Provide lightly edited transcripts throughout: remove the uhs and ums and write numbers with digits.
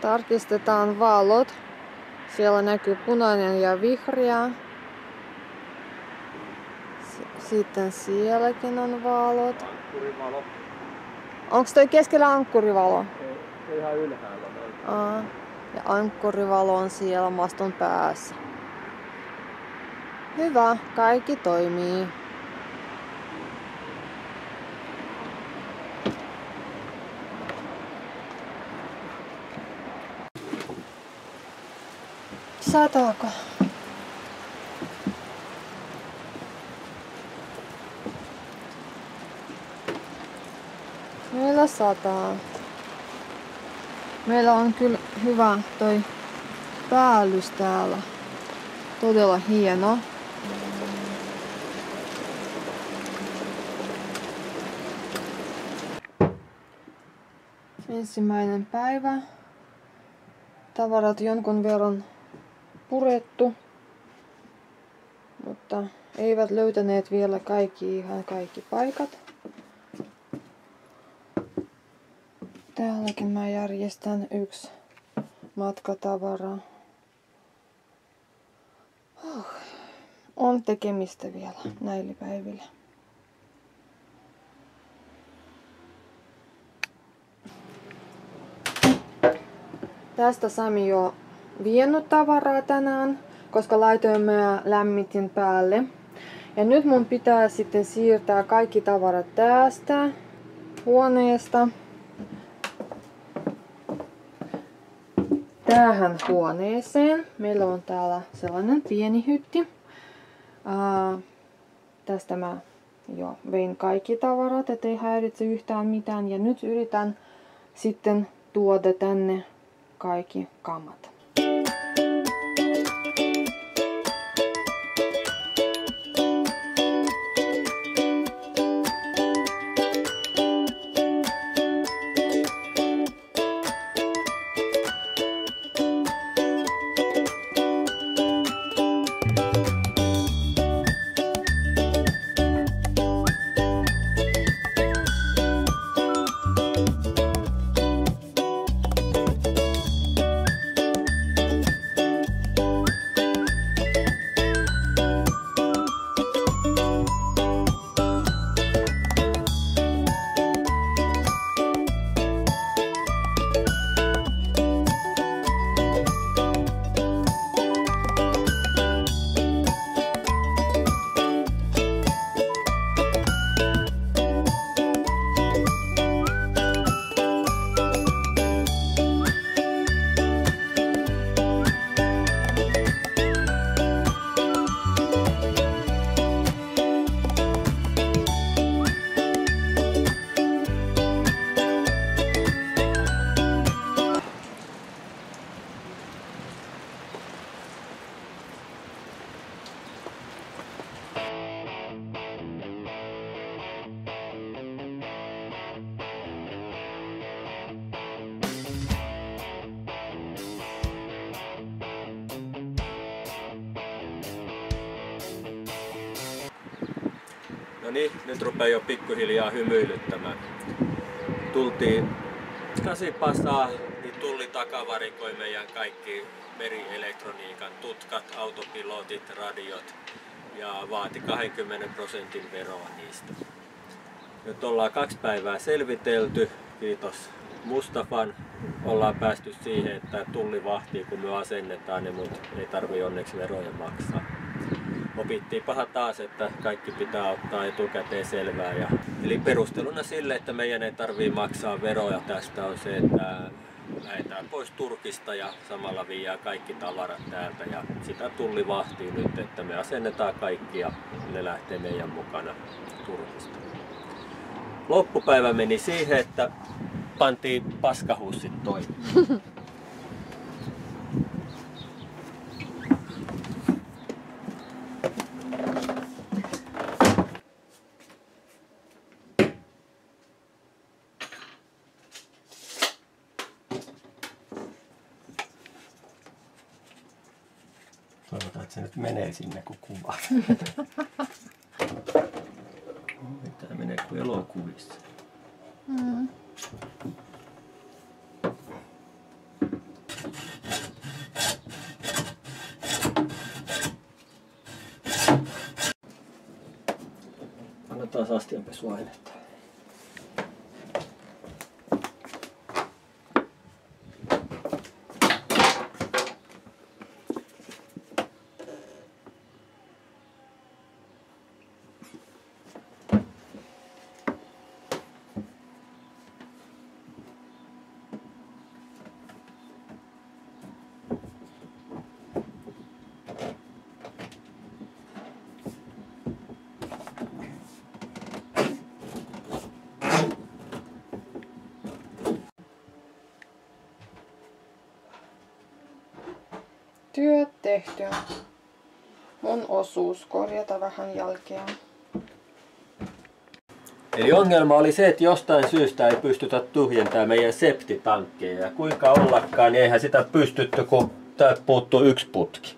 Tarkistetaan valot. Siellä näkyy punainen ja vihreä. Sitten sielläkin on valot. Ankkurivalo. Onko toi keskellä ankkurivalo? Ei ihan ylhäällä. Ja ankkurivalo on siellä maston päässä. Hyvä, kaikki toimii. Sataako? Meillä sataa. Meillä on kyllä hyvä toi päällys täällä. Todella hieno. Ensimmäinen päivä. Tavarat jonkun verran purettu, mutta eivät löytäneet vielä ihan kaikki paikat. Täälläkin mä järjestän yksi matkatavara. On tekemistä vielä näillä päivillä. Tästä Sami jo vienyt tavaraa tänään, koska laitoin mä lämmitin päälle. Ja nyt mun pitää sitten siirtää kaikki tavarat tästä huoneesta tähän huoneeseen. Meillä on täällä sellainen pieni hytti. Tästä mä jo vein kaikki tavarat, ettei häiritse yhtään mitään. Ja nyt yritän sitten tuoda tänne kaikki kamat. No niin, nyt rupeaa jo pikkuhiljaa hymyilyttämään. Tultiin Kasipassaa, niin Tulli takavarikoi meidän kaikki merielektroniikan tutkat, autopilotit, radiot ja vaati 20% veroa niistä. Nyt ollaan 2 päivää selvitelty, kiitos Mustafan. Ollaan päästy siihen, että Tulli vahtii kun me asennetaan ne, mutta ei tarvitse onneksi veroja maksaa. Opittiin paha taas, että kaikki pitää ottaa etukäteen selvää. Eli perusteluna sille, että meidän ei tarvitse maksaa veroja tästä on se, että lähdetään pois Turkista ja samalla viedään kaikki tavarat täältä. Ja sitä Tulli vahtii nyt, että me asennetaan kaikki ja ne lähtee meidän mukana Turkista. Loppupäivä meni siihen, että pantiin paskahussit toimeen. Toivotaan, että se nyt menee sinne kun kuvaa. Tää menee kuin elokuvissa. taas astianpesuainetta. Työt tehty. Mun osuus korjata vähän jälkeä. Eli ongelma oli se, että jostain syystä ei pystytä tyhjentämään meidän septitankkeja. Ja kuinka ollakaan, niin eihän sitä pystytty, kun täältä puuttuu yksi putki.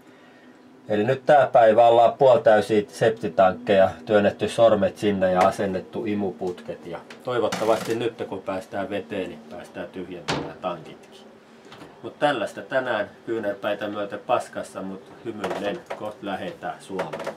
Eli nyt tää päivä ollaan puolitäysiä septitankkeja, työnnetty sormet sinne ja asennettu imuputket. Ja toivottavasti nyt, kun päästään veteen, niin päästään tyhjentämään tankitkin. Mutta tällaista tänään kyynärpäitä myöten paskassa, mutta hymyinen, kohta lähetään Suomeen.